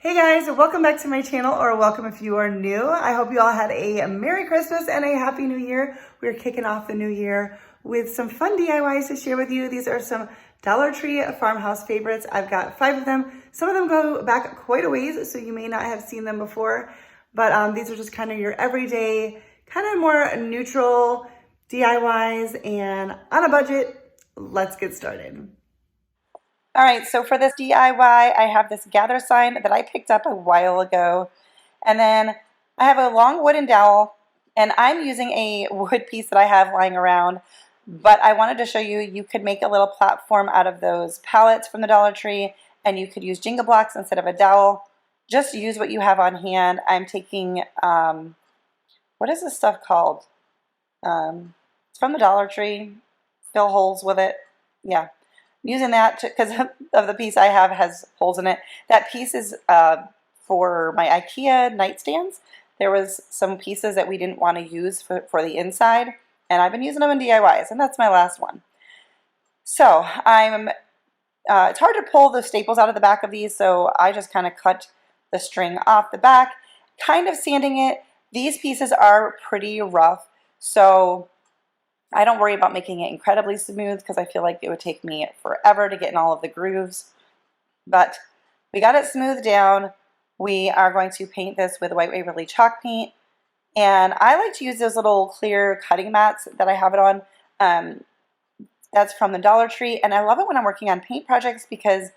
Hey guys, welcome back to my channel, or welcome if you are new. I hope you all had a Merry Christmas and a Happy New Year. We're kicking off the new year with some fun DIYs to share with you. These are some Dollar Tree Farmhouse favorites. I've got 5 of them. Some of them go back quite a ways, so you may not have seen them before, but these are just kind of your everyday, kind of more neutral DIYs and on a budget. Let's get started. All right, so for this DIY, I have this gather sign that I picked up a while ago. And then I have a long wooden dowel, and I'm using a wood piece that I have lying around. But I wanted to show you, you could make a little platform out of those pallets from the Dollar Tree, and you could use Jenga blocks instead of a dowel. Just use what you have on hand. I'm taking, what is this stuff called? It's from the Dollar Tree. Fill holes with it. Yeah. Using that because of the piece I have has holes in it. That piece is for my IKEA nightstands. There was some pieces that we didn't want to use for the inside, and I've been using them in DIYs, and that's my last one. So it's hard to pull the staples out of the back of these, so I just kind of cut the string off the back, kind of sanding it. These pieces are pretty rough, so I don't worry about making it incredibly smooth because I feel like it would take me forever to get in all of the grooves. But we got it smoothed down. We are going to paint this with white Waverly chalk paint. And I like to use those little clear cutting mats that I have it on. That's from the Dollar Tree. And I love it when I'm working on paint projects because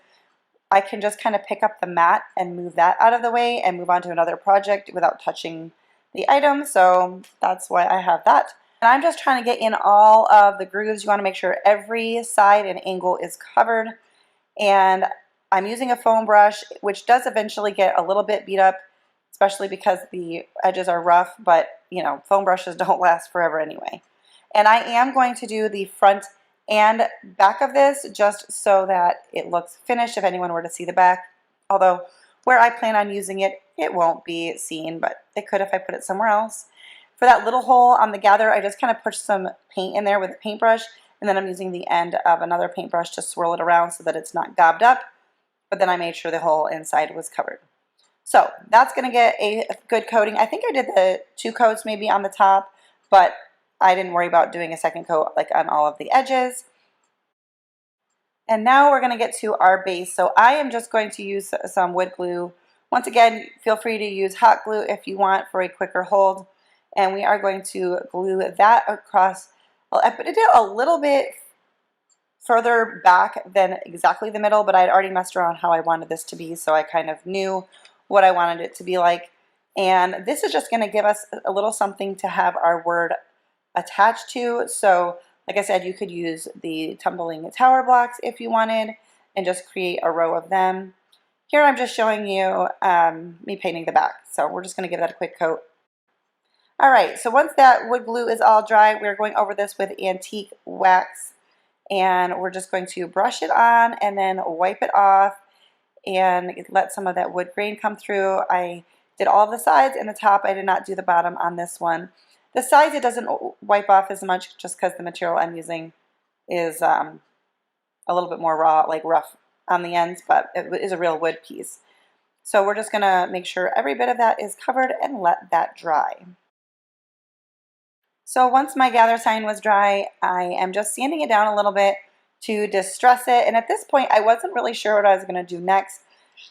I can just kind of pick up the mat and move that out of the way and move on to another project without touching the item. So that's why I have that. And I'm just trying to get in all of the grooves. You want to make sure every side and angle is covered. And I'm using a foam brush, which does eventually get a little bit beat up, especially because the edges are rough, but you know, foam brushes don't last forever anyway. And I am going to do the front and back of this just so that it looks finished if anyone were to see the back. Although where I plan on using it, it won't be seen, but it could if I put it somewhere else. For that little hole on the gather, I just kind of pushed some paint in there with a paintbrush, and then I'm using the end of another paintbrush to swirl it around so that it's not gobbed up, but then I made sure the whole inside was covered. So that's going to get a good coating. I think I did the 2 coats maybe on the top, but I didn't worry about doing a second coat like on all of the edges. And now we're going to get to our base. So I am just going to use some wood glue. Once again, feel free to use hot glue if you want for a quicker hold. And we are going to glue that across. I put it a little bit further back than exactly the middle, but I had already messed around how I wanted this to be, so I kind of knew what I wanted it to be like. And this is just going to give us a little something to have our word attached to. So like I said, you could use the tumbling tower blocks if you wanted and just create a row of them. Here I'm just showing you me painting the back. So we're just going to give that a quick coat. All right, so once that wood glue is all dry, we're going over this with antique wax, and we're just going to brush it on and then wipe it off and let some of that wood grain come through. I did all of the sides and the top. I did not do the bottom on this one. The sides it doesn't wipe off as much just because the material I'm using is a little bit more raw, like rough on the ends, but it is a real wood piece. So we're just going to make sure every bit of that is covered and let that dry. So once my gather sign was dry, I am just sanding it down a little bit to distress it. And at this point, I wasn't really sure what I was going to do next.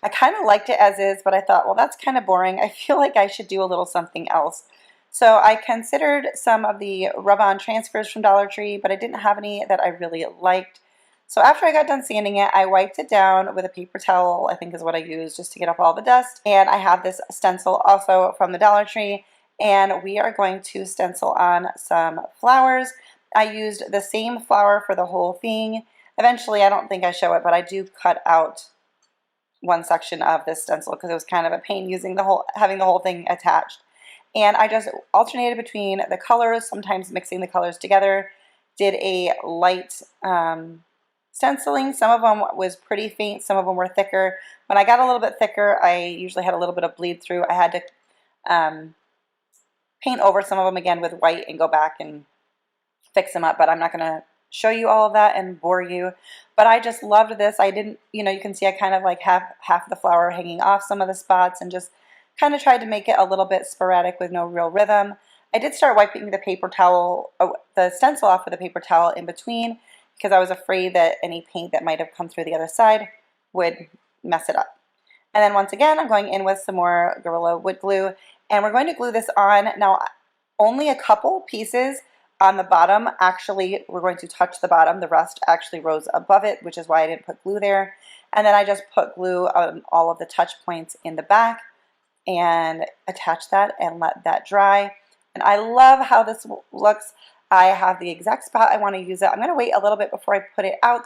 I kind of liked it as is, but I thought, well, that's kind of boring. I feel like I should do a little something else. So I considered some of the rub-on transfers from Dollar Tree, but I didn't have any that I really liked. So after I got done sanding it, I wiped it down with a paper towel, I think is what I used, just to get off all the dust. And I have this stencil also from the Dollar Tree. And we are going to stencil on some flowers. I used the same flower for the whole thing. Eventually, I don't think I show it, but I do cut out one section of this stencil because it was kind of a pain having the whole thing attached. And I just alternated between the colors, sometimes mixing the colors together. Did a light stenciling. Some of them was pretty faint, some of them were thicker. When I got a little bit thicker, I usually had a little bit of bleed through. I had to paint over some of them again with white and go back and fix them up, but I'm not going to show you all of that and bore you. But I just loved this. I didn't, you can see I kind of like have half the flower hanging off some of the spots and just kind of tried to make it a little bit sporadic with no real rhythm. I did start wiping the paper towel, the stencil off with a paper towel in between because I was afraid that any paint that might have come through the other side would mess it up. And then once again, I'm going in with some more Gorilla Wood Glue, and we're going to glue this on. Now, only a couple pieces on the bottom actually, we're going to touch the bottom. The rest actually rose above it, which is why I didn't put glue there. And then I just put glue on all of the touch points in the back and attach that and let that dry. And I love how this looks. I have the exact spot I want to use it. I'm going to wait a little bit before I put it out,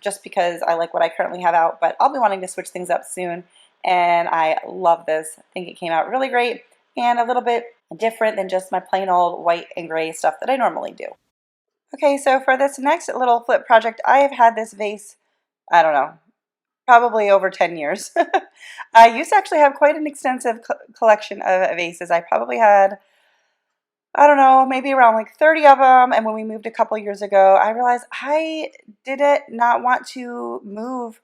just because I like what I currently have out, but I'll be wanting to switch things up soon. And I love this. I think it came out really great and a little bit different than just my plain old white and gray stuff that I normally do. Okay, so for this next little flip project, I have had this vase, I don't know, probably over 10 years. I used to actually have quite an extensive collection of vases. I probably had, I don't know, maybe around like 30 of them. And when we moved a couple years ago, I realized I didn't not want to move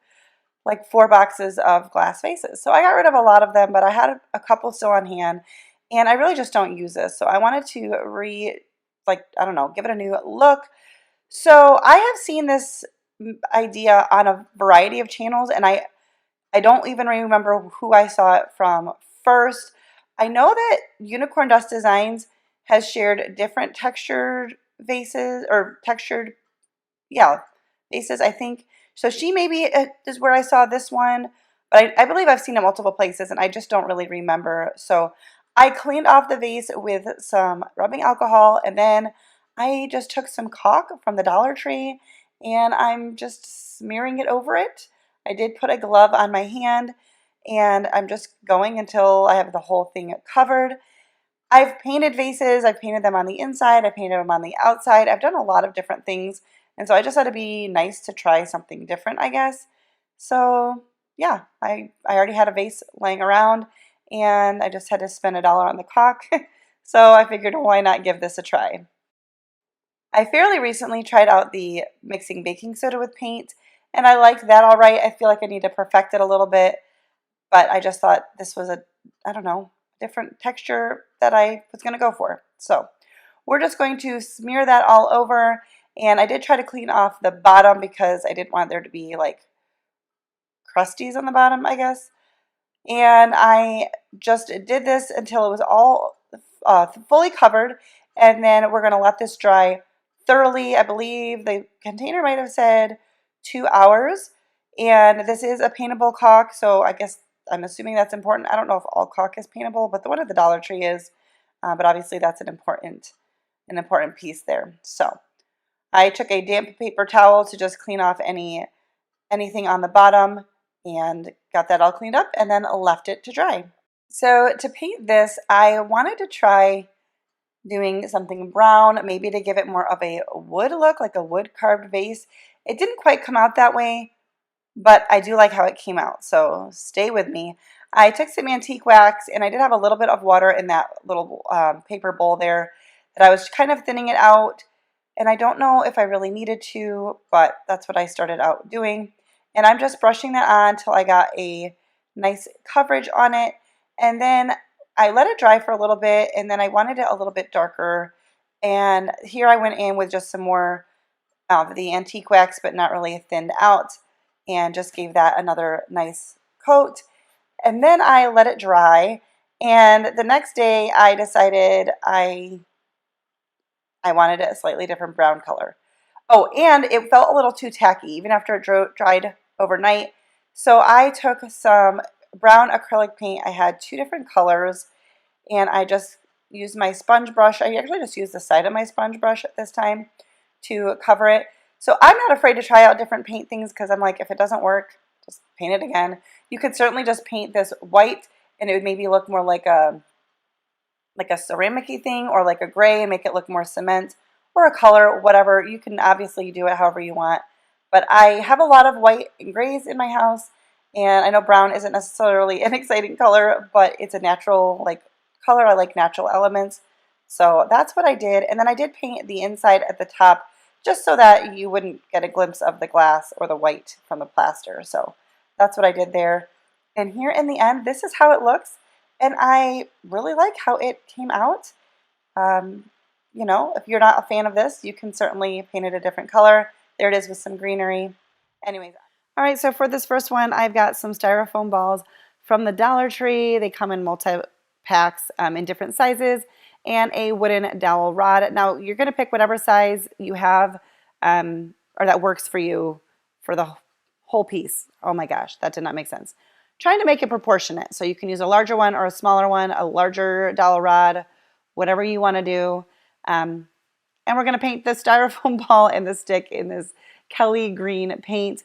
like 4 boxes of glass vases. So I got rid of a lot of them, but I had a couple still on hand. And I really just don't use this. So I wanted to I don't know, give it a new look. So I have seen this idea on a variety of channels, and I don't even remember who I saw it from first. I know that Unicorn Dust Designs has shared different textured vases, or textured, yeah, vases, I think. So she maybe is where I saw this one, but I believe I've seen it multiple places, and I just don't really remember. So I cleaned off the vase with some rubbing alcohol, and then I just took some caulk from the Dollar Tree, and I'm just smearing it over it. I did put a glove on my hand, and I'm just going until I have the whole thing covered. I've painted vases. I've painted them on the inside. I painted them on the outside. I've done a lot of different things, and so I just had to be nice to try something different, I guess. So yeah, I already had a vase laying around, and I just had to spend $1 on the caulk. So I figured, why not give this a try? I fairly recently tried out the mixing baking soda with paint, and I liked that all right. I feel like I need to perfect it a little bit, but I just thought this was I don't know, different texture that I was going to go for. So we're just going to smear that all over, and I did try to clean off the bottom because I didn't want there to be like crusties on the bottom, I guess. And I just did this until it was all fully covered, and then we're going to let this dry thoroughly. I believe the container might have said 2 hours, and this is a paintable caulk, so I guess I'm assuming that's important. I don't know if all caulk is paintable, but the one at the Dollar Tree is, but obviously that's an important piece there. So I took a damp paper towel to just clean off anything on the bottom, and got that all cleaned up, and then left it to dry. So to paint this, I wanted to try doing something brown, maybe to give it more of a wood look, like a wood carved vase. It didn't quite come out that way, but I do like how it came out, so stay with me. I took some antique wax, and I did have a little bit of water in that little paper bowl there that I was kind of thinning it out, and I don't know if I really needed to, but that's what I started out doing. And I'm just brushing that on until I got a nice coverage on it. And then I let it dry for a little bit, and then I wanted it a little bit darker. And here I went in with just some more of the antique wax, but not really thinned out, and just gave that another nice coat. And then I let it dry. And the next day I decided I wanted it a slightly different brown color. Oh, and it felt a little too tacky, even after it dried overnight. So I took some brown acrylic paint. I had 2 different colors, and I just used my sponge brush. I actually just used the side of my sponge brush at this time to cover it. So I'm not afraid to try out different paint things, because I'm like, if it doesn't work, just paint it again. You could certainly just paint this white, and it would maybe look more like a ceramic-y thing, or like a gray and make it look more cement, or a color, whatever. You can obviously do it however you want. But I have a lot of white and grays in my house, and I know brown isn't necessarily an exciting color, but it's a natural color. I like natural elements. So that's what I did. And then I did paint the inside at the top just so that you wouldn't get a glimpse of the glass or the white from the plaster. So that's what I did there. And here in the end, this is how it looks. And I really like how it came out. You know, if you're not a fan of this, you can certainly paint it a different color. There it is with some greenery. Anyways, all right, so for this first one, I've got some styrofoam balls from the Dollar Tree. They come in multi-packs in different sizes, and a wooden dowel rod. Now, you're going to pick whatever size you have or that works for you for the whole piece. Oh my gosh, that did not make sense. Trying to make it proportionate. So you can use a larger one or a smaller one, a larger dowel rod, whatever you want to do. And we're going to paint the styrofoam ball and the stick in this Kelly green paint.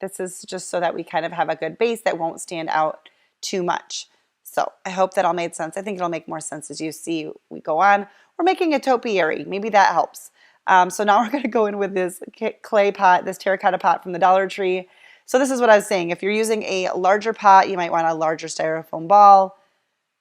This is just so that we kind of have a good base that won't stand out too much. So I hope that all made sense. I think it'll make more sense as you see we go on. We're making a topiary. Maybe that helps. So now we're going to go in with this clay pot, this terracotta pot from the Dollar Tree. So this is what I was saying. If you're using a larger pot, you might want a larger styrofoam ball,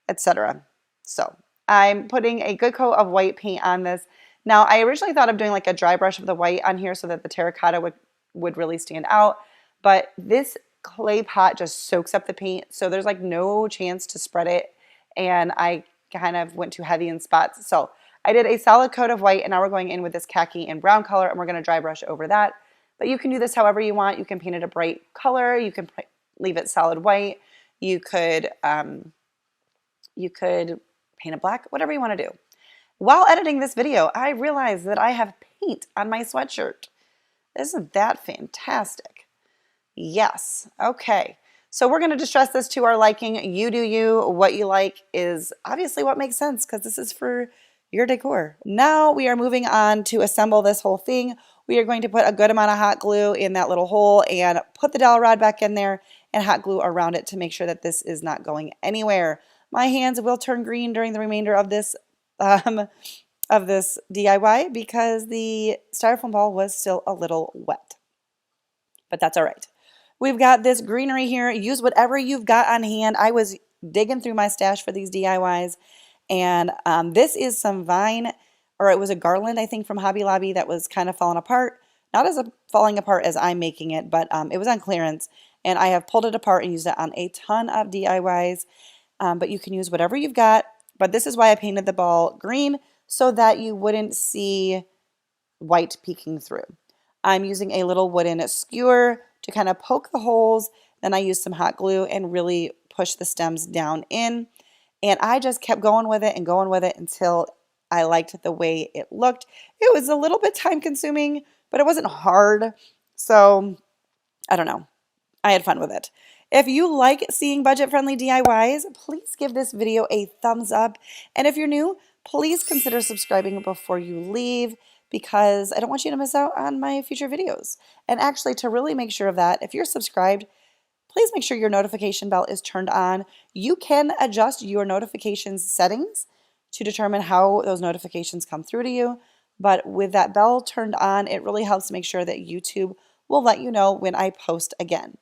etc. So I'm putting a good coat of white paint on this. Now, I originally thought of doing like a dry brush of the white on here so that the terracotta would really stand out. But this clay pot just soaks up the paint, so there's like no chance to spread it. And I kind of went too heavy in spots. So I did a solid coat of white, and now we're going in with this khaki and brown color, and we're going to dry brush over that. But you can do this however you want. You can paint it a bright color. You can leave it solid white. You could paint it black, whatever you want to do. While editing this video, I realized that I have paint on my sweatshirt. Isn't that fantastic? Yes. Okay. So we're going to distress this to our liking. You do you. What you like is obviously what makes sense because this is for your decor. Now we are moving on to assemble this whole thing. We are going to put a good amount of hot glue in that little hole and put the dowel rod back in there and hot glue around it to make sure that this is not going anywhere. My hands will turn green during the remainder of this DIY because the styrofoam ball was still a little wet. But that's all right. We've got this greenery here. Use whatever you've got on hand. I was digging through my stash for these DIYs, and this is some vine, or it was a garland, I think, from Hobby Lobby that was kind of falling apart. Not as falling apart as I'm making it, but it was on clearance, and I have pulled it apart and used it on a ton of DIYs, but you can use whatever you've got. But this is why I painted the ball green, so that you wouldn't see white peeking through. I'm using a little wooden skewer to kind of poke the holes. Then I used some hot glue and really push the stems down in. And I just kept going with it and going with it until I liked the way it looked. It was a little bit time consuming, but it wasn't hard. So I don't know. I had fun with it. If you like seeing budget-friendly DIYs, please give this video a thumbs up. And if you're new, please consider subscribing before you leave because I don't want you to miss out on my future videos. And actually, to really make sure of that, if you're subscribed, please make sure your notification bell is turned on. You can adjust your notifications settings to determine how those notifications come through to you. But with that bell turned on, it really helps make sure that YouTube will let you know when I post again.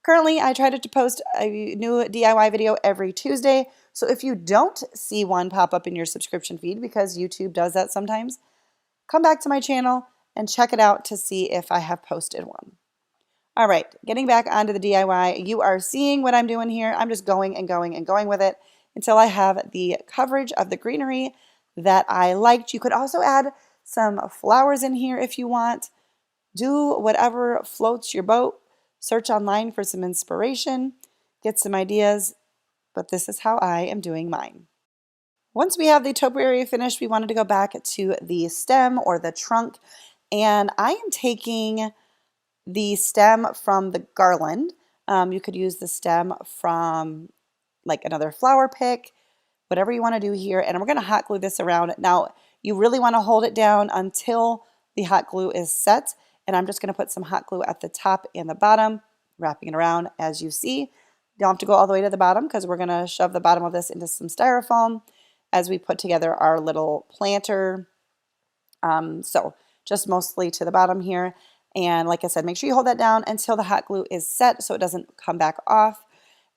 Currently, I try to post a new DIY video every Tuesday, so if you don't see one pop up in your subscription feed, because YouTube does that sometimes, come back to my channel and check it out to see if I have posted one. All right, getting back onto the DIY, you are seeing what I'm doing here. I'm just going and going and going with it until I have the coverage of the greenery that I liked. You could also add some flowers in here if you want. Do whatever floats your boat. Search online for some inspiration, get some ideas, but this is how I am doing mine. Once we have the topiary finished, we wanted to go back to the stem or the trunk, and I am taking the stem from the garland. You could use the stem from like another flower pick, whatever you want to do here, and we're going to hot glue this around. Now, you really want to hold it down until the hot glue is set. And I'm just going to put some hot glue at the top and the bottom, wrapping it around as you see. You don't have to go all the way to the bottom because we're going to shove the bottom of this into some styrofoam as we put together our little planter. So just mostly to the bottom here. And like I said, make sure you hold that down until the hot glue is set so it doesn't come back off.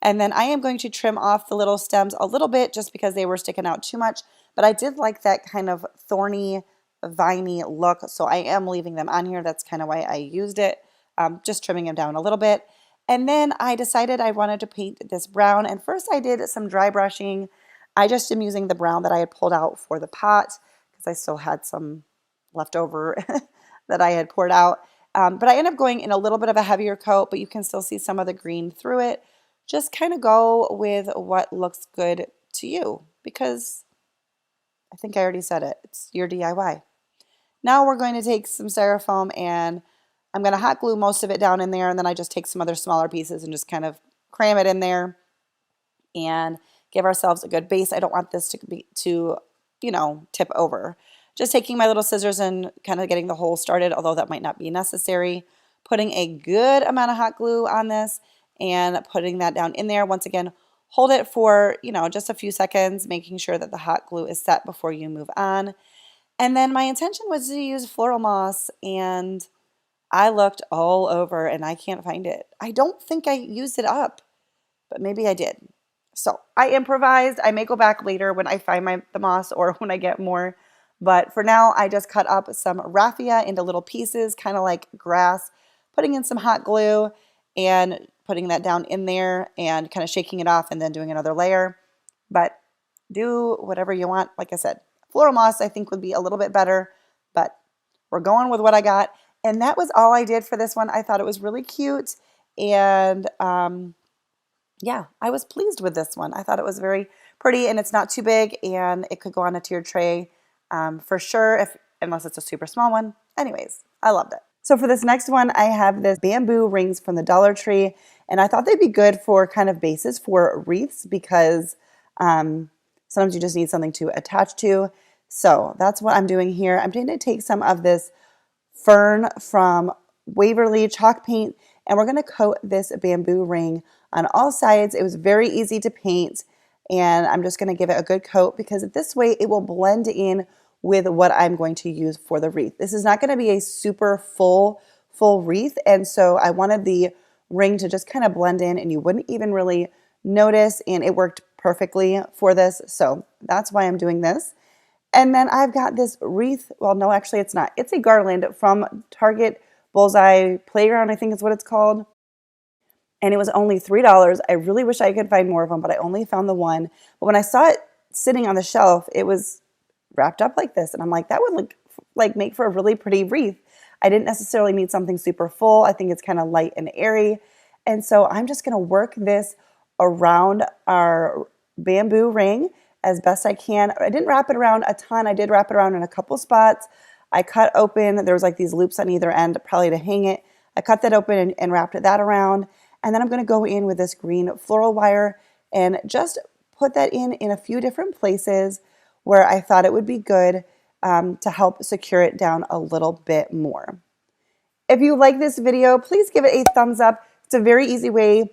And then I am going to trim off the little stems a little bit just because they were sticking out too much. But I did like that kind of thorny viney look, so I am leaving them on here. That's kind of why I used it, just trimming them down a little bit. And then I decided I wanted to paint this brown, and first I did some dry brushing. I just am using the brown that I had pulled out for the pot because I still had some left over that I had poured out. But I ended up going in a little bit of a heavier coat, but you can still see some of the green through it. Just kind of go with what looks good to you, because I think I already said it. It's your DIY. Now we're going to take some styrofoam and I'm going to hot glue most of it down in there, and then I just take some other smaller pieces and just kind of cram it in there and give ourselves a good base. I don't want this to tip over. Just taking my little scissors and kind of getting the hole started, although that might not be necessary. Putting a good amount of hot glue on this and putting that down in there. Once again, hold it for, just a few seconds, making sure that the hot glue is set before you move on. And then my intention was to use floral moss, and I looked all over and I can't find it. I don't think I used it up, but maybe I did. So I improvised. I may go back later when I find the moss or when I get more. But for now, I just cut up some raffia into little pieces, kind of like grass, putting in some hot glue and putting that down in there and kind of shaking it off and then doing another layer. But do whatever you want. Like I said, floral moss I think would be a little bit better, but we're going with what I got. And that was all I did for this one. I thought it was really cute, and yeah, I was pleased with this one. I thought it was very pretty, and it's not too big, and it could go on a tiered tray for sure, unless it's a super small one. Anyways, I loved it. So for this next one, I have this bamboo rings from the Dollar Tree, and I thought they'd be good for kind of bases for wreaths because sometimes you just need something to attach to. So that's what I'm doing here. I'm going to take some of this fern from Waverly chalk paint, and we're going to coat this bamboo ring on all sides. It was very easy to paint, and I'm just going to give it a good coat because this way it will blend in with what I'm going to use for the wreath. This is not going to be a super full wreath, and so I wanted the ring to just kind of blend in and you wouldn't even really notice, and it worked perfectly for this. So that's why I'm doing this. And then I've got this wreath. Well, no, actually it's not. It's a garland from Target Bullseye Playground, I think is what it's called. And it was only $3. I really wish I could find more of them, but I only found the one. But when I saw it sitting on the shelf, it was wrapped up like this. And I'm like, that would make for a really pretty wreath. I didn't necessarily need something super full. I think it's kind of light and airy. And so I'm just going to work this around our bamboo ring as best I can. I didn't wrap it around a ton. I did wrap it around in a couple spots. I cut open, there was like these loops on either end, probably to hang it. I cut that open and wrapped that around. And then I'm going to go in with this green floral wire and just put that in a few different places where I thought it would be good to help secure it down a little bit more. If you like this video, please give it a thumbs up. It's a very easy way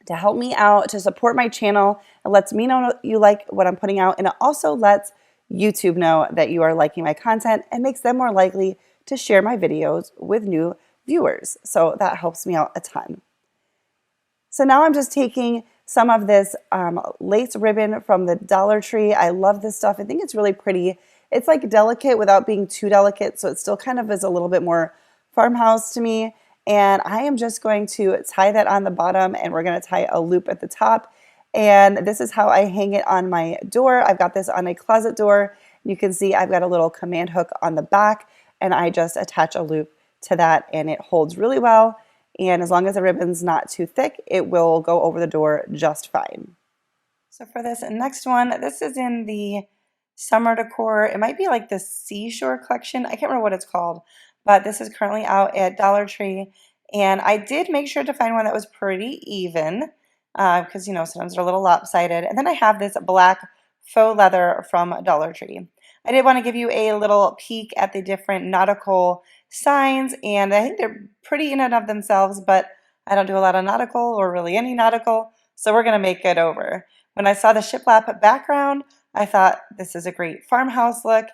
to help me out, to support my channel. It lets me know you like what I'm putting out, and it also lets YouTube know that you are liking my content and makes them more likely to share my videos with new viewers. So that helps me out a ton. So now I'm just taking some of this lace ribbon from the Dollar Tree. I love this stuff. I think it's really pretty. It's like delicate without being too delicate, so it still kind of is a little bit more farmhouse to me. And I am just going to tie that on the bottom, and we're going to tie a loop at the top. And this is how I hang it on my door. I've got this on a closet door. You can see I've got a little command hook on the back, and I just attach a loop to that, and it holds really well. And as long as the ribbon's not too thick, it will go over the door just fine. So for this next one, this is in the summer decor. It might be like the Seashore collection. I can't remember what it's called, but this is currently out at Dollar Tree. And I did make sure to find one that was pretty even because, sometimes they're a little lopsided. And then I have this black faux leather from Dollar Tree. I did want to give you a little peek at the different nautical signs, and I think they're pretty in and of themselves, but I don't do a lot of nautical or really any nautical, so we're going to make it over. When I saw the shiplap background, I thought this is a great farmhouse look,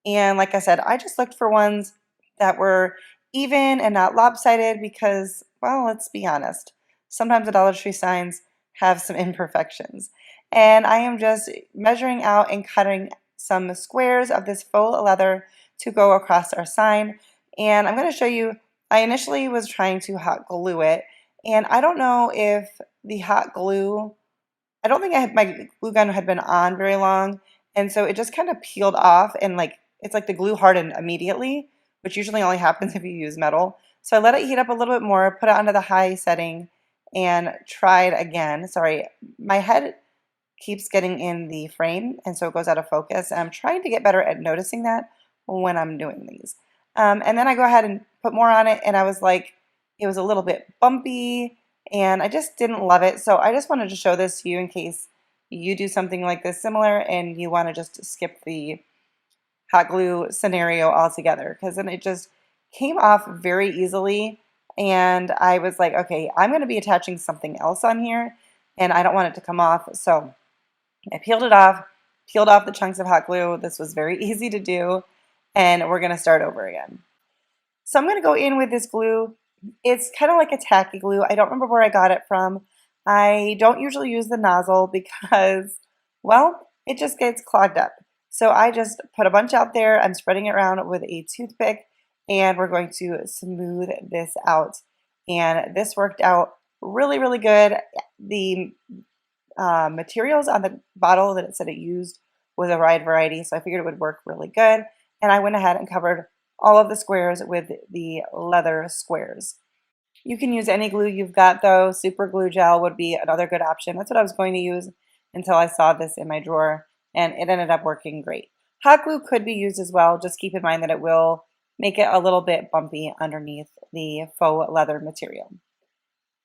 and like I said, I just looked for ones that were even and not lopsided because, well, let's be honest, sometimes the Dollar Tree signs have some imperfections. And I am just measuring out and cutting some squares of this faux leather to go across our sign. And I'm going to show you, I initially was trying to hot glue it, and I don't know if the hot glue, I don't think my glue gun had been on very long, and so it just kind of peeled off, and like it's like the glue hardened immediately, which usually only happens if you use metal. So I let it heat up a little bit more, put it onto the high setting, and tried again. Sorry, my head keeps getting in the frame, and so it goes out of focus. And I'm trying to get better at noticing that when I'm doing these. And then I go ahead and put more on it, and I was like, it was a little bit bumpy, and I just didn't love it. So I just wanted to show this to you in case you do something like this similar and you want to just skip the hot glue scenario altogether, because then it just came off very easily. And I was like, okay, I'm going to be attaching something else on here, and I don't want it to come off. So I peeled it off, peeled off the chunks of hot glue. This was very easy to do, and we're going to start over again. So I'm going to go in with this glue. It's kind of like a tacky glue. I don't remember where I got it from. I don't usually use the nozzle because, well, it just gets clogged up. So I just put a bunch out there. I'm spreading it around with a toothpick, and we're going to smooth this out. And this worked out really, really good. The materials on the bottle that it said it used was a wide variety, so I figured it would work really good. And I went ahead and covered all of the squares with the leather squares. You can use any glue you've got though. Super glue gel would be another good option. That's what I was going to use until I saw this in my drawer, and it ended up working great. Hot glue could be used as well. Just keep in mind that it will make it a little bit bumpy underneath the faux leather material.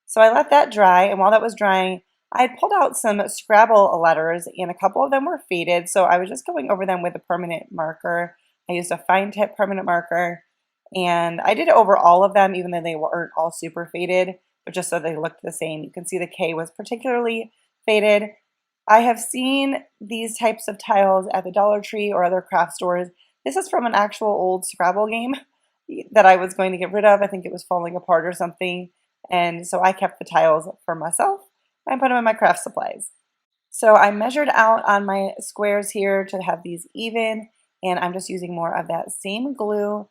So I let that dry, and while that was drying, I had pulled out some Scrabble letters, and a couple of them were faded, so I was just going over them with a permanent marker. I used a fine tip permanent marker, and I did it over all of them, even though they weren't all super faded, but just so they looked the same. You can see the K was particularly faded. I have seen these types of tiles at the Dollar Tree or other craft stores. This is from an actual old Scrabble game that I was going to get rid of. I think it was falling apart or something, and so I kept the tiles for myself. I put them in my craft supplies. So I measured out on my squares here to have these even, and I'm just using more of that same glue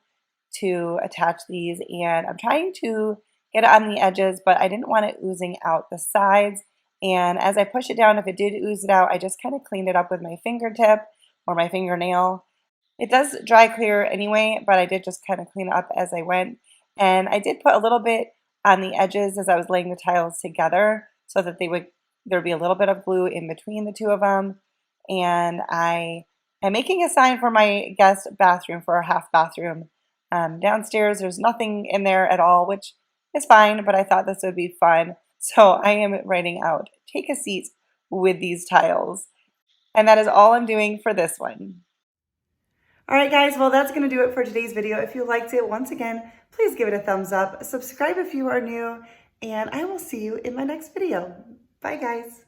to attach these, and I'm trying to get it on the edges, but I didn't want it oozing out the sides. And as I push it down, if it did ooze it out, I just kind of cleaned it up with my fingertip or my fingernail. It does dry clear anyway, but I did just kind of clean it up as I went. And I did put a little bit on the edges as I was laying the tiles together, so that there'd be a little bit of glue in between the two of them. And I am making a sign for my guest bathroom, for our half bathroom. Downstairs, there's nothing in there at all, which is fine, but I thought this would be fun. So I am writing out, take a seat with these tiles. And that is all I'm doing for this one. All right, guys, well, that's going to do it for today's video. If you liked it, once again, please give it a thumbs up. Subscribe if you are new, and I will see you in my next video. Bye, guys.